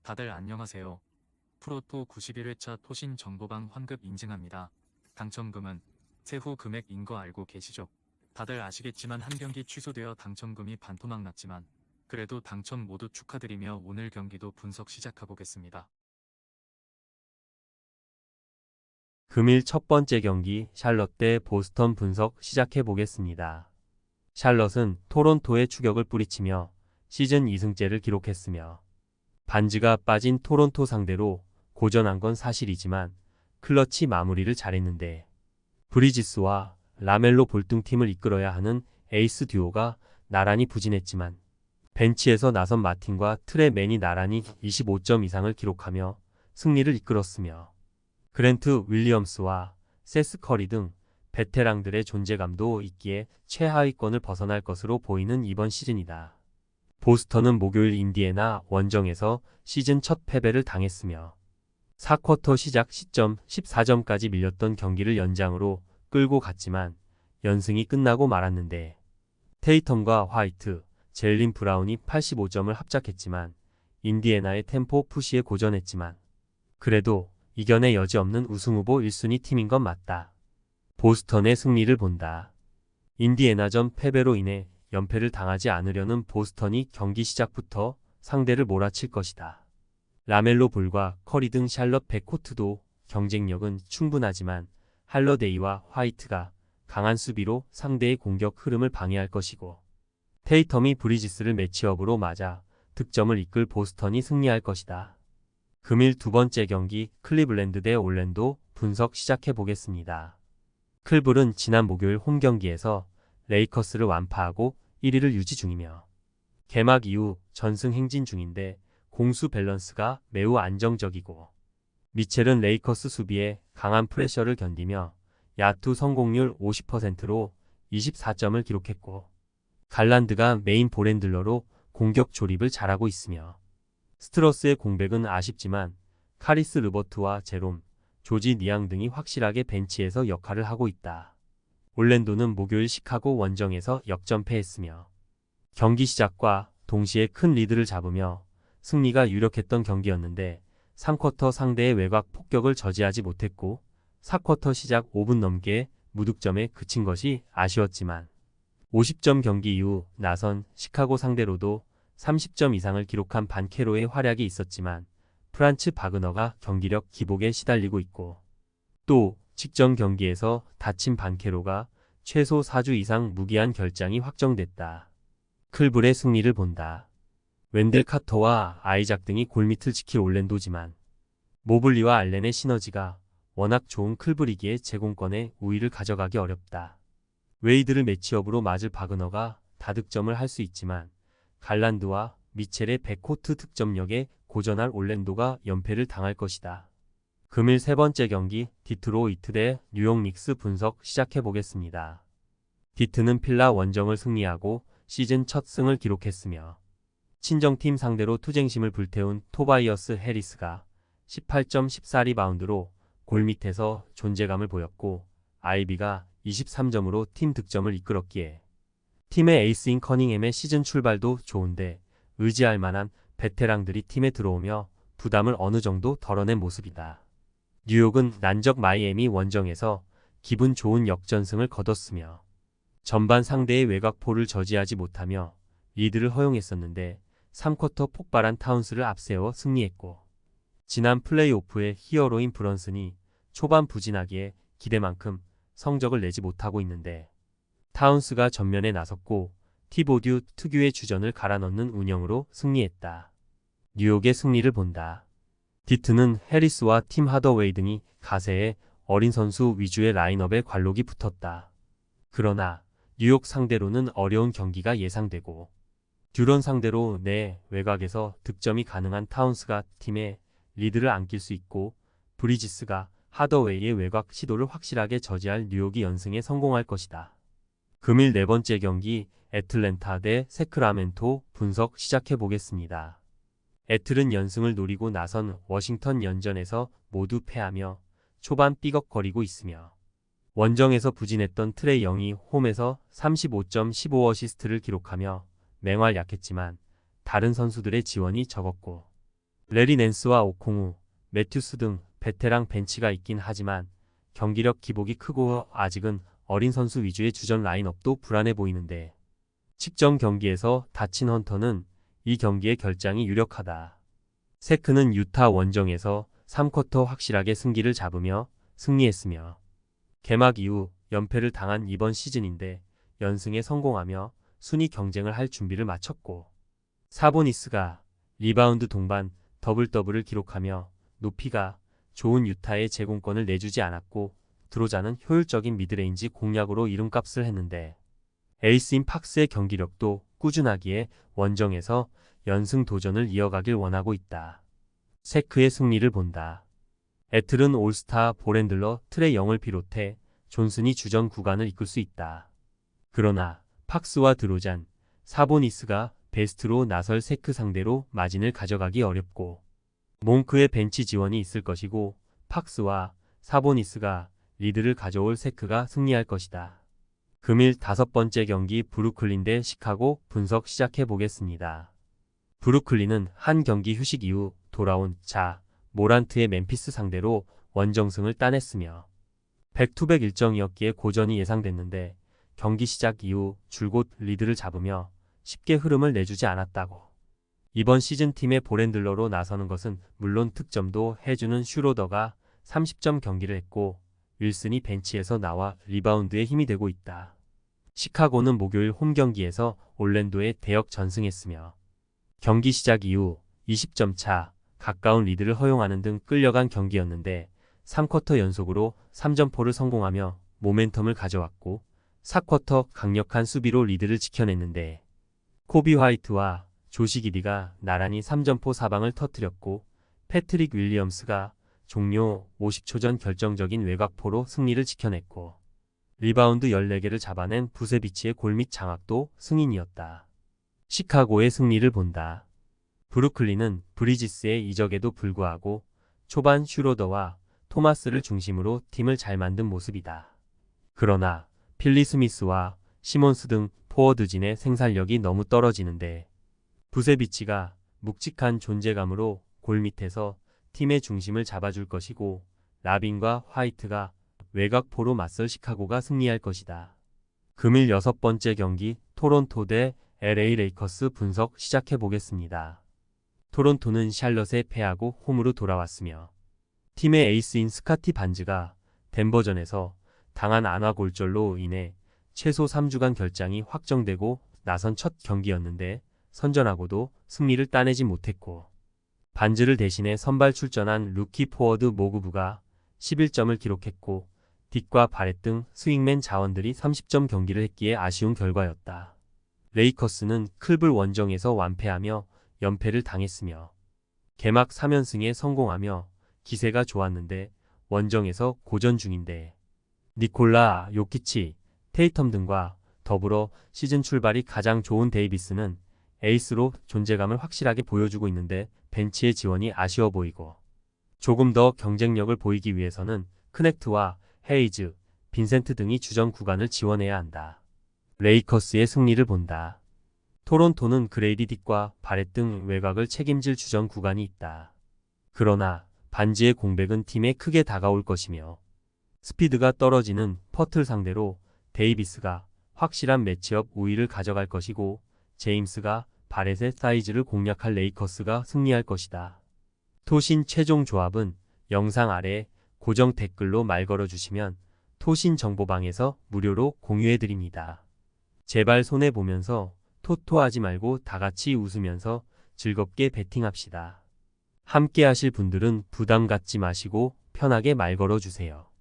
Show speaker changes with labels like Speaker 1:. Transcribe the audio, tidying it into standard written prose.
Speaker 1: 다들 안녕하세요. 프로토 91회차 토신 정보방 환급 인증합니다. 당첨금은 세후 금액인 거 알고 계시죠? 다들 아시겠지만 한 경기 취소되어 당첨금이 반토막 났지만 그래도 당첨 모두 축하드리며 오늘 경기도 분석 시작해보겠습니다.
Speaker 2: 금일 첫 번째 경기 샬럿 대 보스턴 분석 시작해 보겠습니다. 샬럿은 토론토의 추격을 뿌리치며 시즌 2승째를 기록했으며 반즈가 빠진 토론토 상대로 고전한 건 사실이지만 클러치 마무리를 잘했는데 브리지스와 라멜로 볼등팀을 이끌어야 하는 에이스 듀오가 나란히 부진했지만 벤치에서 나선 마틴과 트레 맨이 나란히 25점 이상을 기록하며 승리를 이끌었으며 그랜트 윌리엄스와 세스 커리 등 베테랑들의 존재감도 있기에 최하위권을 벗어날 것으로 보이는 이번 시즌이다. 보스턴은 목요일 인디애나 원정에서 시즌 첫 패배를 당했으며 4쿼터 시작 시점 14점까지 밀렸던 경기를 연장으로 끌고 갔지만 연승이 끝나고 말았는데 테이텀과 화이트, 젤린 브라운이 85점을 합작했지만 인디애나의 템포 푸시에 고전했지만 그래도 이겨내 여지없는 우승후보 1순위 팀인 건 맞다. 보스턴의 승리를 본다. 인디애나전 패배로 인해 연패를 당하지 않으려는 보스턴이 경기 시작부터 상대를 몰아칠 것이다. 라멜로 볼과 커리 등 샬럿 백코트도 경쟁력은 충분하지만 할러데이와 화이트가 강한 수비로 상대의 공격 흐름을 방해할 것이고 테이텀이 브리지스를 매치업으로 맞아 득점을 이끌 보스턴이 승리할 것이다. 금일 두 번째 경기 클리블랜드 대 올랜도 분석 시작해 보겠습니다. 클블은 지난 목요일 홈 경기에서 레이커스를 완파하고 1위를 유지 중이며 개막 이후 전승 행진 중인데 공수 밸런스가 매우 안정적이고 미첼은 레이커스 수비에 강한 프레셔를 견디며 야투 성공률 50%로 24점을 기록했고 갈란드가 메인 볼핸들러로 공격 조립을 잘하고 있으며 스트러스의 공백은 아쉽지만 카리스 르버트와 제롬, 조지 니앙 등이 확실하게 벤치에서 역할을 하고 있다. 올랜도는 목요일 시카고 원정에서 역전패했으며 경기 시작과 동시에 큰 리드를 잡으며 승리가 유력했던 경기였는데 3쿼터 상대의 외곽 폭격을 저지하지 못했고 4쿼터 시작 5분 넘게 무득점에 그친 것이 아쉬웠지만 50점 경기 이후 나선 시카고 상대로도 30점 이상을 기록한 반케로의 활약이 있었지만 프란츠 바그너가 경기력 기복에 시달리고 있고 또 직전 경기에서 다친 반케로가 최소 4주 이상 무기한 결장이 확정됐다. 클블의 승리를 본다. 웬델 카터와 아이작 등이 골밑을 지킬 올랜도지만 모블리와 알렌의 시너지가 워낙 좋은 클블이기에 제공권에 우위를 가져가기 어렵다. 웨이드를 매치업으로 맞을 바그너가 다득점을 할 수 있지만 갈란드와 미첼의 백코트 득점력에 고전할 올랜도가 연패를 당할 것이다. 금일 세 번째 경기 디트로이트 대 뉴욕 닉스 분석 시작해 보겠습니다. 디트는 필라 원정을 승리하고 시즌 첫 승을 기록했으며 친정팀 상대로 투쟁심을 불태운 토바이어스 해리스가 18점 14리바운드로 골밑에서 존재감을 보였고 아이비가 23점으로 팀 득점을 이끌었기에 팀의 에이스인 커닝햄의 시즌 출발도 좋은데 의지할 만한 베테랑들이 팀에 들어오며 부담을 어느 정도 덜어낸 모습이다. 뉴욕은 난적 마이애미 원정에서 기분 좋은 역전승을 거뒀으며 전반 상대의 외곽포를 저지하지 못하며 리드를 허용했었는데 3쿼터 폭발한 타운스를 앞세워 승리했고 지난 플레이오프의 히어로인 브런슨이 초반 부진하기에 기대만큼 성적을 내지 못하고 있는데 타운스가 전면에 나섰고 티보듀 특유의 주전을 갈아넣는 운영으로 승리했다. 뉴욕의 승리를 본다. 디트는 해리스와 팀 하더웨이 등이 가세에 어린 선수 위주의 라인업에 관록이 붙었다. 그러나 뉴욕 상대로는 어려운 경기가 예상되고 듀런 상대로 내 외곽에서 득점이 가능한 타운스가 팀의 리드를 안길 수 있고 브리지스가 하더웨이의 외곽 시도를 확실하게 저지할 뉴욕이 연승에 성공할 것이다. 금일 네 번째 경기 애틀랜타 대 세크라멘토 분석 시작해 보겠습니다. 애틀은 연승을 노리고 나선 워싱턴 연전에서 모두 패하며 초반 삐걱거리고 있으며 원정에서 부진했던 트레이 영이 홈에서 35점 15어시스트를 기록하며 맹활약했지만 다른 선수들의 지원이 적었고 레리 낸스와 오콩우, 매튜스 등 베테랑 벤치가 있긴 하지만 경기력 기복이 크고 아직은 어린 선수 위주의 주전 라인업도 불안해 보이는데 직전 경기에서 다친 헌터는 이 경기의 결장이 유력하다. 세크는 유타 원정에서 3쿼터 확실하게 승기를 잡으며 승리했으며 개막 이후 연패를 당한 이번 시즌인데 연승에 성공하며 순위 경쟁을 할 준비를 마쳤고 사보니스가 리바운드 동반 더블-더블을 기록하며 높이가 좋은 유타의 제공권을 내주지 않았고 드로자는 효율적인 미드레인지 공략으로 이름값을 했는데 에이스인 팍스의 경기력도 꾸준하기에 원정에서 연승 도전을 이어가길 원하고 있다. 세크의 승리를 본다. 애틀은 올스타 보렌들러 트레 영을 비롯해 존슨이 주전 구간을 이끌 수 있다. 그러나 팍스와 드로잔, 사보니스가 베스트로 나설 세크 상대로 마진을 가져가기 어렵고 몽크의 벤치 지원이 있을 것이고 팍스와 사보니스가 리드를 가져올 세크가 승리할 것이다. 금일 5번째 경기 브루클린 대 시카고 분석 시작해 보겠습니다. 브루클린은 한 경기 휴식 이후 돌아온 자 모란트의 멤피스 상대로 원정승을 따냈으며 백투백 일정이었기에 고전이 예상됐는데 경기 시작 이후 줄곧 리드를 잡으며 쉽게 흐름을 내주지 않았다고. 이번 시즌 팀의 보렌들러로 나서는 것은 물론 득점도 해주는 슈로더가 30점 경기를 했고 윌슨이 벤치에서 나와 리바운드에 힘이 되고 있다. 시카고는 목요일 홈 경기에서 올랜도에 대역 전승했으며 경기 시작 이후 20점 차 가까운 리드를 허용하는 등 끌려간 경기였는데 3쿼터 연속으로 3점포를 성공하며 모멘텀을 가져왔고 4쿼터 강력한 수비로 리드를 지켜냈는데 코비 화이트와 조시 기디가 나란히 3점포 사방을 터뜨렸고 패트릭 윌리엄스가 종료 50초 전 결정적인 외곽포로 승리를 지켜냈고 리바운드 14개를 잡아낸 부세비치의 골밑 장악도 승인이었다. 시카고의 승리를 본다. 브루클린은 브리지스의 이적에도 불구하고 초반 슈로더와 토마스를 중심으로 팀을 잘 만든 모습이다. 그러나 필리 스미스와 시몬스 등 포워드진의 생산력이 너무 떨어지는데 부세비치가 묵직한 존재감으로 골밑에서 팀의 중심을 잡아줄 것이고 라빈과 화이트가 외곽포로 맞설 시카고가 승리할 것이다. 금일 6번째 경기 토론토 대 LA 레이커스 분석 시작해 보겠습니다. 토론토는 샬럿에 패하고 홈으로 돌아왔으며 팀의 에이스인 스카티 반즈가 덴버전에서 당한 안와골절로 인해 최소 3주간 결장이 확정되고 나선 첫 경기였는데 선전하고도 승리를 따내지 못했고 반즈를 대신해 선발 출전한 루키 포워드 모그부가 11점을 기록했고 딕과 바렛 등 스윙맨 자원들이 30점 경기를 했기에 아쉬운 결과였다. 레이커스는 클블 원정에서 완패하며 연패를 당했으며 개막 3연승에 성공하며 기세가 좋았는데 원정에서 고전 중인데 니콜라 요키치, 테이텀 등과 더불어 시즌 출발이 가장 좋은 데이비스는 에이스로 존재감을 확실하게 보여주고 있는데 벤치의 지원이 아쉬워 보이고 조금 더 경쟁력을 보이기 위해서는 크넥트와 헤이즈, 빈센트 등이 주전 구간을 지원해야 한다. 레이커스의 승리를 본다. 토론토는 그레이디 딕과 바렛 등 외곽을 책임질 주전 구간이 있다. 그러나 반지의 공백은 팀에 크게 다가올 것이며 스피드가 떨어지는 퍼틀 상대로 데이비스가 확실한 매치업 우위를 가져갈 것이고 제임스가 바렛의 사이즈를 공략할 레이커스가 승리할 것이다. 토신 최종 조합은 영상 아래 고정 댓글로 말 걸어주시면 토신 정보방에서 무료로 공유해드립니다. 제발 손해보면서 토토하지 말고 다같이 웃으면서 즐겁게 베팅합시다. 함께 하실 분들은 부담 갖지 마시고 편하게 말 걸어주세요.